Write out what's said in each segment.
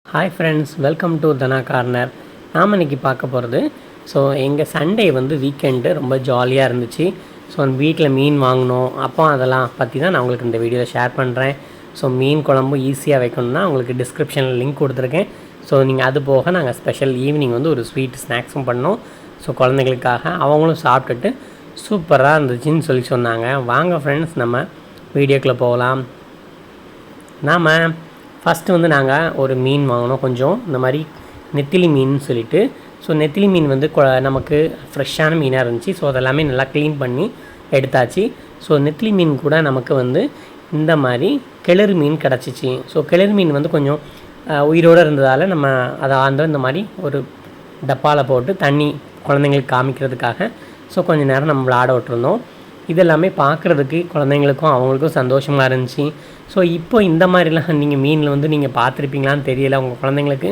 Hi friends, welcome to Dhana corner. நாம் இன்றைக்கி பார்க்க போகிறது எங்கள் சண்டே வீக்கெண்டு ரொம்ப ஜாலியாக இருந்துச்சு. வீட்டில் மீன் வாங்கினோம். அப்போ அதெல்லாம் பற்றி தான் நான் உங்களுக்கு இந்த வீடியோவில் ஷேர் பண்ணுறேன். மீன் குழம்பு ஈஸியாக வைக்கணும்னா உங்களுக்கு டிஸ்கிரிப்ஷனில் லிங்க் கொடுத்துருக்கேன். நீங்கள் அது போக நாங்கள் ஸ்பெஷல் ஈவினிங் ஒரு ஸ்வீட் ஸ்நாக்ஸும் பண்ணோம். குழந்தைங்களுக்காக அவங்களும் சாப்பிட்டுட்டு சூப்பராக இருந்துச்சுன்னு சொன்னாங்க. வாங்க ஃப்ரெண்ட்ஸ், நம்ம வீடியோக்குள்ளே போகலாம். நாம் ஃபஸ்ட்டு நாங்கள் ஒரு மீன் வாங்கினோம். கொஞ்சம் இந்த மாதிரி நெத்திலி மீன் சொல்லிட்டு. நெத்திலி மீன் நமக்கு ஃப்ரெஷ்ஷான மீனாக இருந்துச்சு. அதெல்லாமே நல்லா க்ளீன் பண்ணி எடுத்தாச்சு. நெத்திலி மீன் கூட நமக்கு இந்த மாதிரி கிளறு மீன் கிடச்சிச்சு. கிளறு மீன் கொஞ்சம் உயிரோடு இருந்ததால் நம்ம அதை இந்த மாதிரி ஒரு டப்பாவில் போட்டு தண்ணி குழந்தைங்களுக்கு காமிக்கிறதுக்காக கொஞ்சம் நேரம் நம்ம விளாட விட்டுருந்தோம். இதெல்லாமே பார்க்குறதுக்கு குழந்தைங்களுக்கும் அவங்களுக்கும் சந்தோஷமாக இருந்துச்சு. இப்போ இந்த மாதிரிலாம் நீங்கள் மீனில் நீங்கள் பார்த்துருப்பீங்களான்னு தெரியலை உங்கள் குழந்தைங்களுக்கு.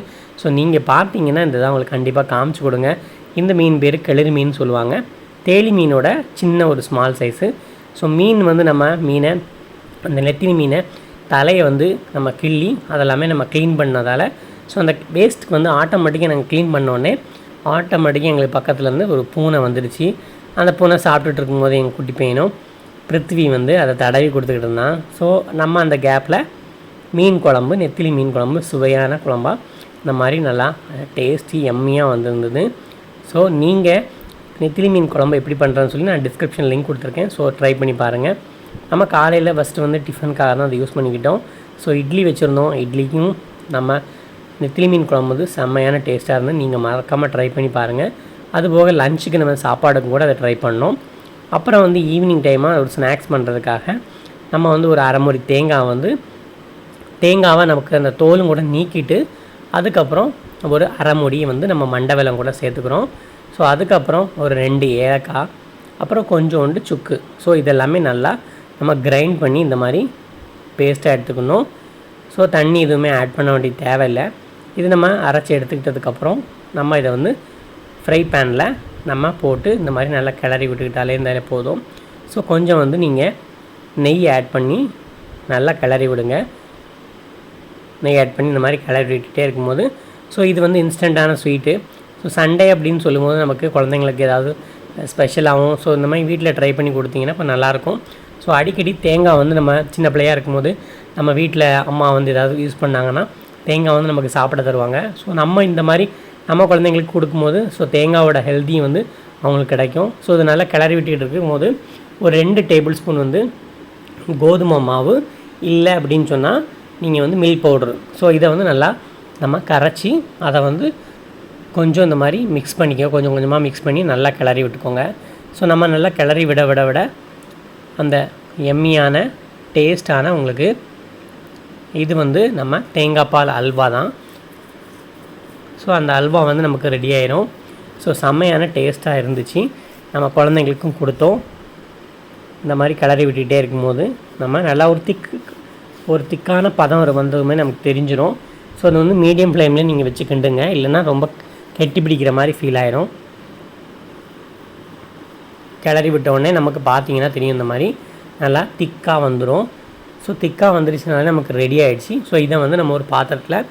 நீங்கள் பார்த்தீங்கன்னா இந்த தான் உங்களுக்கு கண்டிப்பாக காமிச்சு கொடுங்க. இந்த மீன் பேர் கிளறு மீன் சொல்லுவாங்க. தேலி மீனோட சின்ன ஒரு ஸ்மால் சைஸு. மீன் நம்ம மீனை அந்த நெத்திலி மீனை தலையை நம்ம கிள்ளி அதெல்லாமே நம்ம க்ளீன் பண்ணதால் அந்த வேஸ்ட்டுக்கு ஆட்டோமேட்டிக்காக நாங்கள் க்ளீன் பண்ணோடனே ஆட்டோமேட்டிக்காக எங்களுக்கு பக்கத்துலேருந்து ஒரு பூனை வந்துடுச்சு. அந்த பூனை சாப்பிட்டுட்டு இருக்கும்போது எங்கள் குட்டி பையனும் பிருத்வி அதை தடவி கொடுத்துக்கிட்டு இருந்தான். நம்ம அந்த கேப்பில் மீன் குழம்பு, நெத்திலி மீன் குழம்பு சுவையான குழம்பாக இந்த மாதிரி நல்லா டேஸ்டி எம்மியாக வந்திருந்தது. நீங்கள் நெத்திலி மீன் குழம்பு எப்படி பண்ணுறேன்னு சொல்லி நான் டிஸ்கிரிப்ஷன் லிங்க் கொடுத்துருக்கேன். ட்ரை பண்ணி பாருங்கள். நம்ம காலையில் ஃபஸ்ட்டு டிஃபனுக்காக தான் அதை யூஸ் பண்ணிக்கிட்டோம். இட்லி வச்சுருந்தோம். இட்லிக்கும் நம்ம நெத்திலி மீன் குழம்பு செம்மையான டேஸ்ட்டாக இருந்து நீங்கள் மறக்காமல் ட்ரை பண்ணி பாருங்கள். அதுபோக லஞ்சுக்கு நம்ம சாப்பாடுக்கும் கூட அதை ட்ரை பண்ணோம். அப்புறம் ஈவினிங் டைமாக ஒரு ஸ்நாக்ஸ் பண்ணுறதுக்காக நம்ம ஒரு அரை மூடி தேங்காவை நமக்கு அந்த தோலும் கூட நீக்கிட்டு அதுக்கப்புறம் ஒரு அரை மூடி நம்ம மண்டை வெல்லம் கூட சேர்த்துக்கிறோம். அதுக்கப்புறம் ஒரு 2 ஏலக்காய், அப்புறம் கொஞ்சோண்டு சுக்கு. இதெல்லாமே நல்லா நம்ம கிரைண்ட் பண்ணி இந்த மாதிரி பேஸ்ட்டாக எடுத்துக்கணும். தண்ணி எதுவுமே ஆட் பண்ண வேண்டிய தேவையில்லை. இது நம்ம அரைச்சி எடுத்துக்கிட்டதுக்கப்புறம் நம்ம இதை ஃப்ரை பேனில் நம்ம போட்டு இந்த மாதிரி நல்லா கிளறி விட்டுக்கிட்டாலே இருந்தாலே போதும். கொஞ்சம் நீங்கள் நெய் ஆட் பண்ணி நல்லா கிளறி விடுங்க. நெய் ஆட் பண்ணி இந்த மாதிரி கிளறி விட்டுகிட்டே இருக்கும்போது இது இன்ஸ்டண்ட்டான ஸ்வீட்டு. சண்டே அப்படின்னு சொல்லும்போது நமக்கு குழந்தைங்களுக்கு ஏதாவது ஸ்பெஷலாகவும் இந்த மாதிரி வீட்டில் ட்ரை பண்ணி கொடுத்தீங்கன்னா இப்போ நல்லாயிருக்கும். அடிக்கடி தேங்காய் நம்ம சின்ன பிள்ளையாக இருக்கும்போது நம்ம வீட்டில் அம்மா ஏதாவது யூஸ் பண்ணாங்கன்னா தேங்காய் நமக்கு சாப்பிட தருவாங்க. நம்ம இந்த மாதிரி நம்ம குழந்தைங்களுக்கு கொடுக்கும்போது தேங்காவோட ஹெல்த்தியும் அவங்களுக்கு கிடைக்கும். இது நல்லா கிளறி விட்டுக்கிட்டு இருக்கும்போது ஒரு 2 டேபிள் ஸ்பூன் கோதுமை மாவு, இல்லை அப்படின்னு சொன்னால் நீங்கள் மில்க் பவுட்ரு. இதை நல்லா நம்ம கரைச்சி அதை கொஞ்சம் இந்த மாதிரி மிக்ஸ் பண்ணிக்கோ. கொஞ்சம் கொஞ்சமாக மிக்ஸ் பண்ணி நல்லா கிளறி விட்டுக்கோங்க. நம்ம நல்லா கிளறி விட விட விட அந்த எம்மியான டேஸ்டான உங்களுக்கு இது நம்ம தேங்காய் பால் அல்வா தான். அந்த அல்வா நமக்கு ரெடி ஆயிரும். செம்மையான டேஸ்ட்டாக இருந்துச்சு. நம்ம குழந்தைங்களுக்கும் கொடுத்தோம். இந்த மாதிரி கிளறி விட்டுகிட்டே இருக்கும்போது நம்ம நல்லா ஒரு திக்கான பதம் வந்ததுமே நமக்கு தெரிஞ்சிடும். அது மீடியம் ஃப்ளேமில் நீங்கள் வச்சு கிண்டுங்க. இல்லைன்னா ரொம்ப கெட்டி பிடிக்கிற மாதிரி ஃபீல் ஆயிரும். கிளறி விட்டோடனே நமக்கு பார்த்தீங்கன்னா தெரியும் இந்த மாதிரி நல்லா திக்காக வந்துடும். திக்காக வந்துருச்சுனாலே நமக்கு ரெடி ஆகிடுச்சு. இதை நம்ம ஒரு பாத்திரத்தில்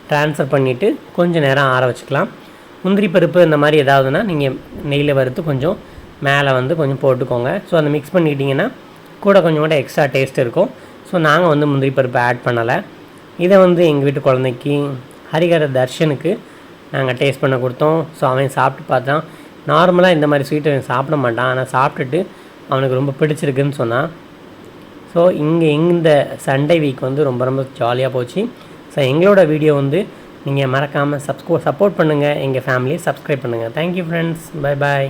ட்ரான்ஸ்ஃபர் பண்ணிவிட்டு கொஞ்சம் நேரம் ஆற வச்சுக்கலாம். முந்திரி பருப்பு இந்த மாதிரி ஏதாவதுன்னா நீங்கள் நெய்யில் வறுத்து கொஞ்சம் மேலே கொஞ்சம் போட்டுக்கோங்க. அதை மிக்ஸ் பண்ணிக்கிட்டிங்கன்னா கூட கொஞ்சம் கூட எக்ஸ்ட்ரா டேஸ்ட் இருக்கும். நாங்கள் முந்திரி பருப்பு ஆட் பண்ணலை. இதை எங்கள் வீட்டு குழந்தைக்கு ஹரிகர தர்ஷனுக்கு நாங்கள் டேஸ்ட் பண்ண கொடுத்தோம். அவன் சாப்பிட்டு பார்த்தான். நார்மலாக இந்த மாதிரி ஸ்வீட் அவன் சாப்பிட மாட்டான். ஆனால் சாப்பிட்டுட்டு அவனுக்கு ரொம்ப பிடிச்சிருக்குன்னு சொன்னான். இங்கே இந்த சண்டே வீக் ரொம்ப ரொம்ப ஜாலியாக போச்சு. எங்களோட வீடியோ நீங்கள் மறக்காமல் சப்போர்ட் பண்ணுங்கள். எங்கள் ஃபேமிலியை சப்ஸ்கிரைப் பண்ணுங்கள். Thank you friends. Bye bye.